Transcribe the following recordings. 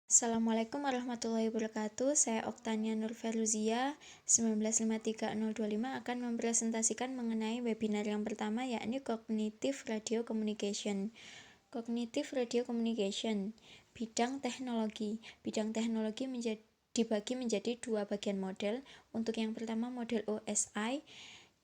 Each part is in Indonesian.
Assalamualaikum warahmatullahi wabarakatuh. Saya Oktania Nurferluzia 1953025 akan mempresentasikan mengenai webinar yang pertama, yakni Cognitive Radio Communication. Cognitive Radio Communication, bidang teknologi. Bidang teknologi dibagi menjadi dua bagian model. Untuk yang pertama model OSI,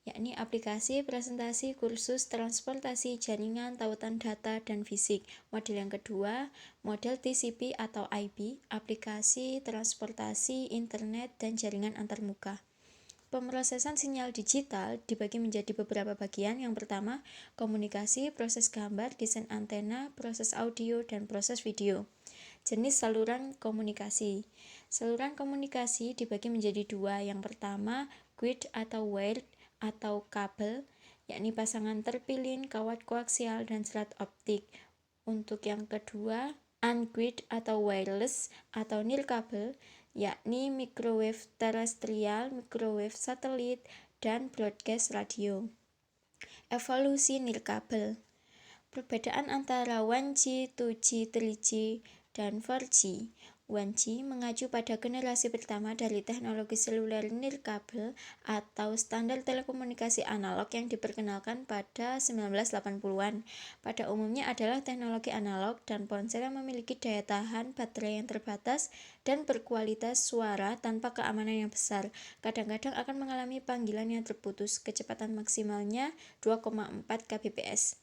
yakni aplikasi, presentasi, kursus, transportasi, jaringan, tautan data, dan fisik. Model yang kedua, model TCP atau IP, aplikasi, transportasi, internet, dan jaringan antarmuka. Pemrosesan sinyal digital dibagi menjadi beberapa bagian. Yang pertama, komunikasi, proses gambar, desain antena, proses audio, dan proses video. Jenis saluran komunikasi. Saluran komunikasi dibagi menjadi dua. Yang pertama, grid atau wired atau kabel, yakni pasangan terpilin, kawat koaksial, dan serat optik. Untuk yang kedua, ungrid atau wireless atau nirkabel, yakni microwave terestrial, microwave satelit, dan broadcast radio. Evolusi nirkabel. Perbedaan antara 1G, 2G, 3G, dan 4G. 1G mengacu pada generasi pertama dari teknologi seluler nirkabel atau standar telekomunikasi analog yang diperkenalkan pada 1980-an. Pada umumnya adalah teknologi analog dan ponsel yang memiliki daya tahan baterai yang terbatas dan berkualitas suara tanpa keamanan yang besar. Kadang-kadang akan mengalami panggilan yang terputus. Kecepatan maksimalnya 2,4 kbps.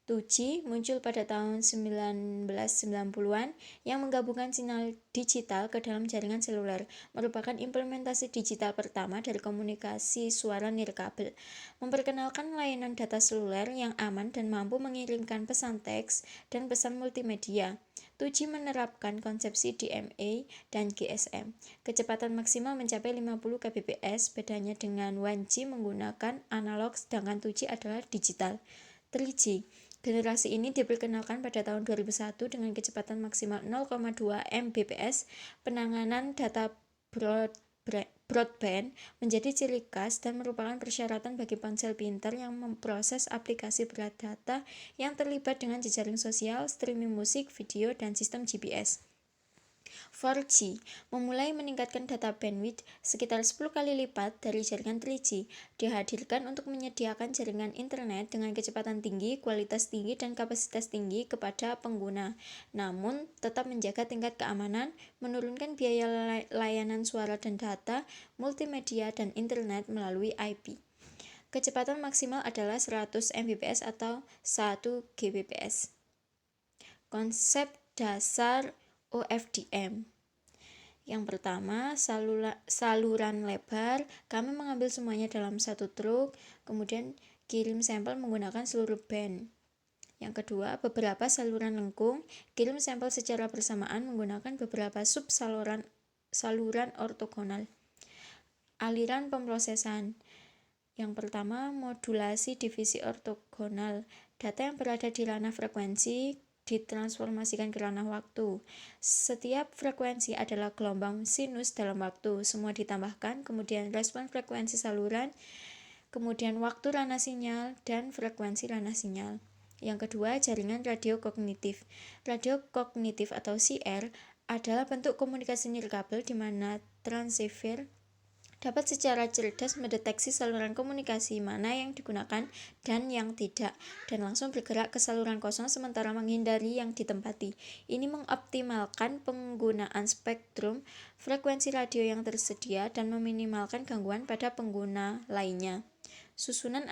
2G muncul pada tahun 1990-an yang menggabungkan sinyal digital ke dalam jaringan seluler, merupakan implementasi digital pertama dari komunikasi suara nirkabel, memperkenalkan layanan data seluler yang aman dan mampu mengirimkan pesan teks dan pesan multimedia. 2G menerapkan konsepsi DMA dan GSM. Kecepatan maksimal mencapai 50 kbps, bedanya dengan 1G menggunakan analog sedangkan 2G adalah digital. 3G. Generasi ini diperkenalkan pada tahun 2001 dengan kecepatan maksimal 0,2 Mbps. Penanganan data broadband menjadi ciri khas dan merupakan persyaratan bagi ponsel pintar yang memproses aplikasi berat data yang terlibat dengan jejaring sosial, streaming musik, video, dan sistem GPS. 4G memulai meningkatkan data bandwidth sekitar 10 kali lipat dari jaringan 3G, dihadirkan untuk menyediakan jaringan internet dengan kecepatan tinggi, kualitas tinggi, dan kapasitas tinggi kepada pengguna, namun tetap menjaga tingkat keamanan, menurunkan biaya layanan suara dan data, multimedia, dan internet melalui IP. Kecepatan maksimal adalah 100 Mbps atau 1 Gbps. Konsep dasar OFDM. Yang pertama, saluran lebar. Kami mengambil semuanya dalam satu truk, kemudian kirim sampel menggunakan seluruh band. Yang kedua, beberapa saluran lengkung. Kirim sampel secara bersamaan menggunakan beberapa saluran ortogonal. Aliran pemrosesan. Yang pertama, modulasi divisi ortogonal. Data yang berada di ranah frekuensi ditransformasikan ke ranah waktu. Setiap frekuensi adalah gelombang sinus dalam waktu. Semua ditambahkan, kemudian respon frekuensi saluran, kemudian waktu ranah sinyal, dan frekuensi ranah sinyal. Yang kedua, jaringan radio kognitif. Radio kognitif atau CR adalah bentuk komunikasi nirkabel di mana transceiver dapat secara cerdas mendeteksi saluran komunikasi mana yang digunakan dan yang tidak, dan langsung bergerak ke saluran kosong sementara menghindari yang ditempati. Ini mengoptimalkan penggunaan spektrum frekuensi radio yang tersedia dan meminimalkan gangguan pada pengguna lainnya. Susunan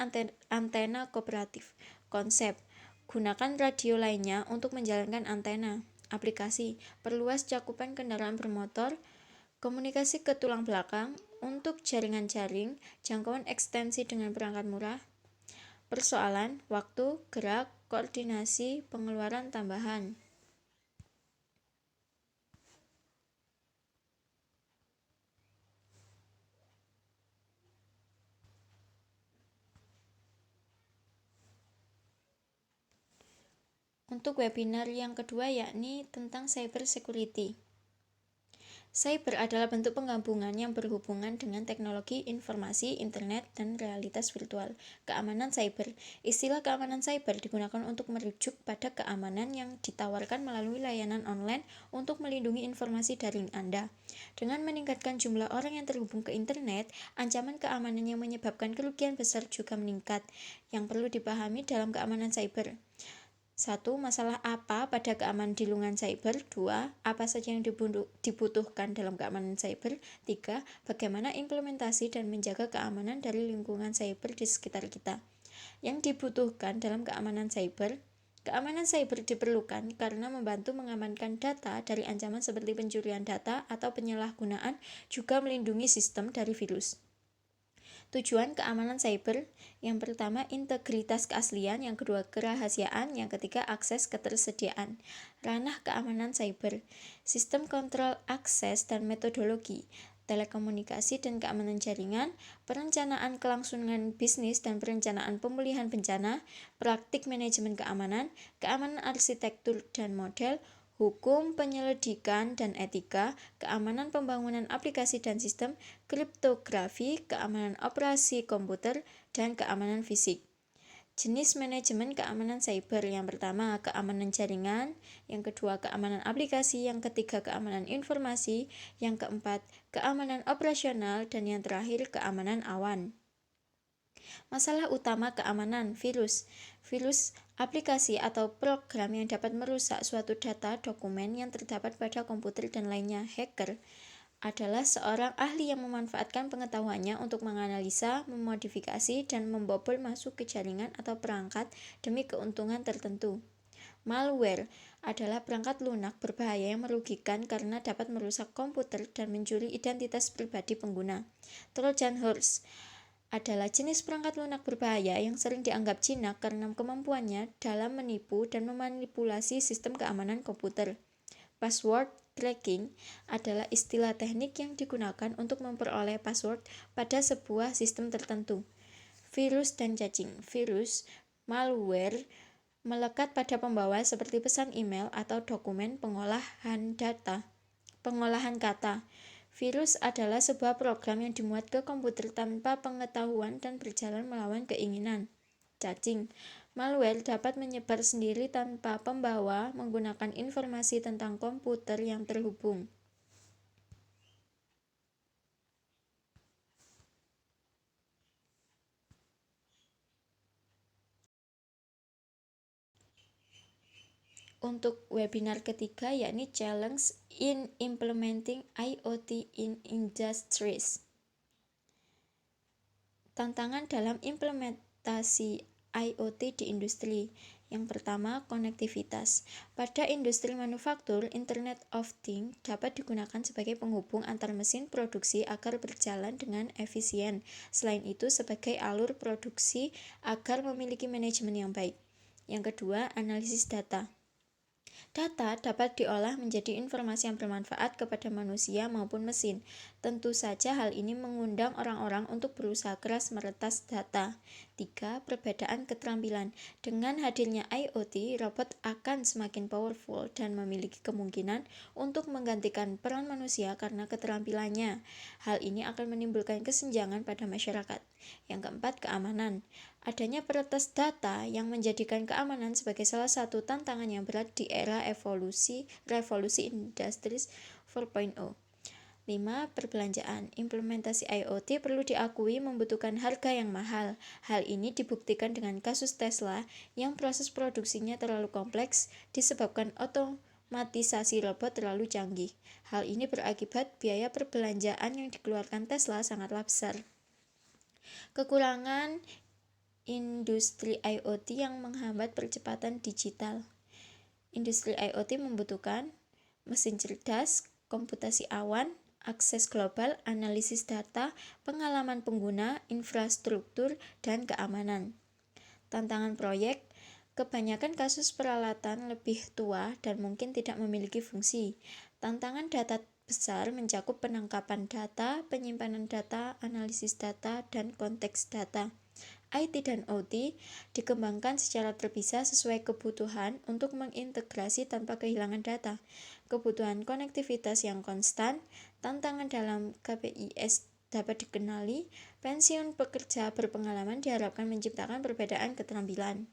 antena kooperatif. Konsep: gunakan radio lainnya untuk menjalankan antena. Aplikasi: perluas cakupan kendaraan bermotor, komunikasi ke tulang belakang, untuk jaringan jaring, jangkauan ekstensi dengan perangkat murah. Persoalan: waktu, gerak, koordinasi, pengeluaran tambahan. Untuk webinar yang kedua yakni tentang cyber security. Cyber adalah bentuk penggabungan yang berhubungan dengan teknologi, informasi, internet, dan realitas virtual. Keamanan cyber. Istilah keamanan cyber digunakan untuk merujuk pada keamanan yang ditawarkan melalui layanan online untuk melindungi informasi daring Anda. Dengan meningkatkan jumlah orang yang terhubung ke internet, ancaman keamanan yang menyebabkan kerugian besar juga meningkat. Yang perlu dipahami dalam keamanan cyber. 1. Masalah apa pada keamanan di lingkungan cyber? 2. Apa saja yang dibutuhkan dalam keamanan cyber? 3. Bagaimana implementasi dan menjaga keamanan dari lingkungan cyber di sekitar kita? Yang dibutuhkan dalam keamanan cyber. Keamanan cyber diperlukan karena membantu mengamankan data dari ancaman seperti pencurian data atau penyalahgunaan, juga melindungi sistem dari virus. Tujuan keamanan cyber, yang pertama integritas keaslian, yang kedua kerahasiaan, yang ketiga akses ketersediaan. Ranah keamanan cyber, sistem kontrol akses dan metodologi, telekomunikasi dan keamanan jaringan, perencanaan kelangsungan bisnis dan perencanaan pemulihan bencana, praktik manajemen keamanan, keamanan arsitektur dan model, hukum, penyelidikan dan etika, keamanan pembangunan aplikasi dan sistem, kriptografi, keamanan operasi komputer, dan keamanan fisik. Jenis manajemen keamanan cyber, yang pertama keamanan jaringan, yang kedua keamanan aplikasi, yang ketiga keamanan informasi, yang keempat keamanan operasional, dan yang terakhir keamanan awan. Masalah utama keamanan virus. Virus aplikasi atau program yang dapat merusak suatu data, dokumen yang terdapat pada komputer dan lainnya. Hacker adalah seorang ahli yang memanfaatkan pengetahuannya untuk menganalisa, memodifikasi, dan membobol masuk ke jaringan atau perangkat demi keuntungan tertentu. Malware adalah perangkat lunak berbahaya yang merugikan karena dapat merusak komputer dan mencuri identitas pribadi pengguna. Trojan horse adalah jenis perangkat lunak berbahaya yang sering dianggap jinak karena kemampuannya dalam menipu dan memanipulasi sistem keamanan komputer. Password cracking adalah istilah teknik yang digunakan untuk memperoleh password pada sebuah sistem tertentu. Virus dan cacing. Virus, malware, melekat pada pembawa seperti pesan email atau dokumen pengolahan kata. Virus adalah sebuah program yang dimuat ke komputer tanpa pengetahuan dan berjalan melawan keinginan. Cacing. Malware dapat menyebar sendiri tanpa pembawa menggunakan informasi tentang komputer yang terhubung. Untuk webinar ketiga, yakni Challenge in Implementing IoT in Industries. Tantangan dalam implementasi IoT di industri. Yang pertama, konektivitas. Pada industri manufaktur, Internet of Things dapat digunakan sebagai penghubung antar mesin produksi agar berjalan dengan efisien. Selain itu, sebagai alur produksi agar memiliki manajemen yang baik. Yang kedua, analisis data. Data dapat diolah menjadi informasi yang bermanfaat kepada manusia maupun mesin. Tentu saja hal ini mengundang orang-orang untuk berusaha keras meretas data. 3. Perbedaan keterampilan. Dengan hadirnya IoT, robot akan semakin powerful dan memiliki kemungkinan untuk menggantikan peran manusia karena keterampilannya. Hal ini akan menimbulkan kesenjangan pada masyarakat. Yang keempat, keamanan. Adanya peretas data yang menjadikan keamanan sebagai salah satu tantangan yang berat di era revolusi industri 4.0. 5. Perbelanjaan. Implementasi IoT perlu diakui membutuhkan harga yang mahal. Hal ini dibuktikan dengan kasus Tesla yang proses produksinya terlalu kompleks disebabkan otomatisasi robot terlalu canggih. Hal ini berakibat biaya perbelanjaan yang dikeluarkan Tesla sangatlah besar. Kekurangan industri IoT yang menghambat percepatan digital. Industri IoT membutuhkan mesin cerdas, komputasi awan, akses global, analisis data, pengalaman pengguna, infrastruktur, dan keamanan. Tantangan proyek. Kebanyakan kasus peralatan lebih tua dan mungkin tidak memiliki fungsi. Tantangan data besar mencakup penangkapan data, penyimpanan data, analisis data, dan konteks data. IT dan OT dikembangkan secara terpisah sesuai kebutuhan untuk mengintegrasi tanpa kehilangan data. kebutuhan konektivitas yang konstan, tantangan dalam KPIs dapat dikenali, pensiun pekerja berpengalaman diharapkan menciptakan perbedaan keterampilan.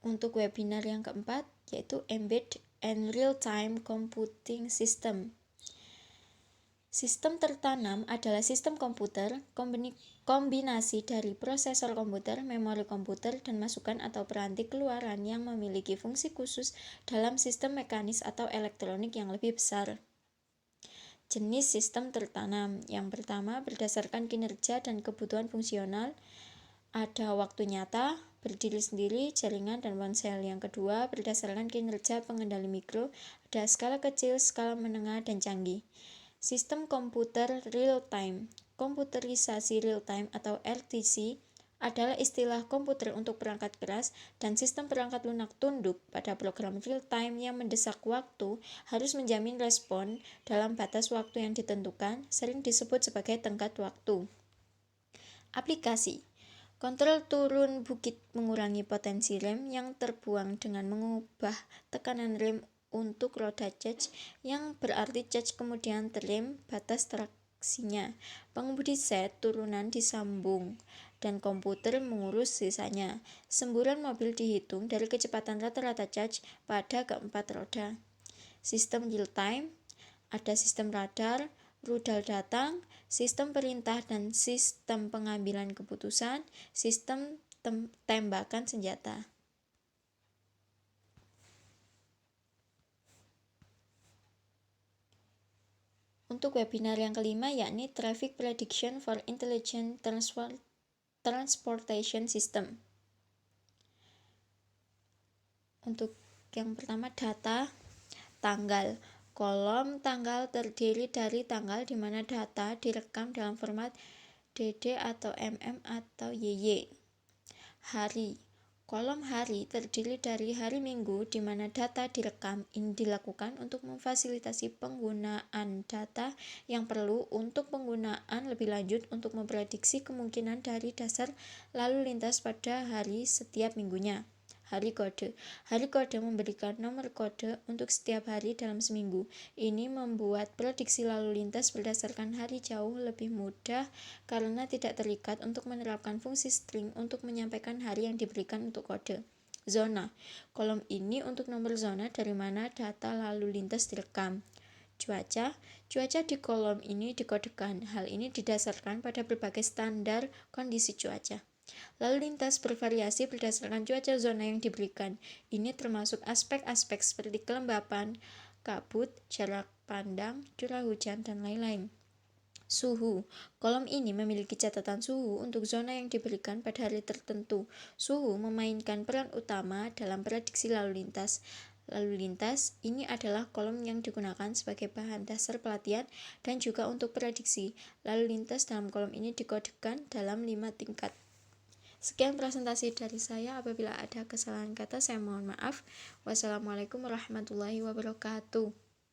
Untuk webinar yang keempat, yaitu Embedded and Real-Time Computing System. Sistem tertanam adalah sistem komputer, kombinasi dari prosesor komputer, memori komputer, dan masukan atau peranti keluaran yang memiliki fungsi khusus dalam sistem mekanis atau elektronik yang lebih besar. Jenis sistem tertanam yang pertama berdasarkan kinerja dan kebutuhan fungsional, ada waktu nyata, berdiri sendiri, jaringan, dan ponsel. Yang kedua berdasarkan kinerja pengendali mikro, ada skala kecil, skala menengah, dan canggih. Sistem komputer real-time, komputerisasi real-time atau RTC, adalah istilah komputer untuk perangkat keras dan sistem perangkat lunak tunduk pada program real-time yang mendesak waktu harus menjamin respon dalam batas waktu yang ditentukan, sering disebut sebagai tenggat waktu. Aplikasi kontrol turun bukit mengurangi potensi rem yang terbuang dengan mengubah tekanan rem untuk roda charge, yang berarti charge kemudian terrem batas traksinya. Pengemudi set turunan disambung dan komputer mengurus sisanya. Semburan mobil dihitung dari kecepatan rata-rata charge pada keempat roda. Sistem real time, ada sistem radar, rudal datang, sistem perintah dan sistem pengambilan keputusan, sistem tembakan senjata. Untuk webinar yang kelima, yakni Traffic Prediction for Intelligent Transportation System. Untuk yang pertama, data tanggal. Kolom tanggal terdiri dari tanggal di mana data direkam dalam format DD atau MM atau YY. Hari. Kolom hari terdiri dari hari Minggu di mana data direkam. Ini dilakukan untuk memfasilitasi penggunaan data yang perlu untuk penggunaan lebih lanjut untuk memprediksi kemungkinan dari dasar lalu lintas pada hari setiap minggunya. Hari kode. Hari kode memberikan nomor kode untuk setiap hari dalam seminggu. Ini membuat prediksi lalu lintas berdasarkan hari jauh lebih mudah karena tidak terikat untuk menerapkan fungsi string untuk menyampaikan hari yang diberikan untuk kode. Zona. Kolom ini untuk nomor zona dari mana data lalu lintas direkam. Cuaca. Cuaca di kolom ini dikodekan. Hal ini didasarkan pada berbagai standar kondisi cuaca. Lalu lintas bervariasi berdasarkan cuaca zona yang diberikan. Ini termasuk aspek-aspek seperti kelembapan, kabut, jarak pandang, curah hujan, dan lain-lain. Suhu. Kolom ini memiliki catatan suhu untuk zona yang diberikan pada hari tertentu. Suhu memainkan peran utama dalam prediksi lalu lintas. Lalu lintas ini adalah kolom yang digunakan sebagai bahan dasar pelatihan dan juga untuk prediksi. Lalu lintas dalam kolom ini dikodekan dalam 5 tingkat. Sekian presentasi dari saya. Apabila ada kesalahan kata, saya mohon maaf. Wassalamualaikum warahmatullahi wabarakatuh.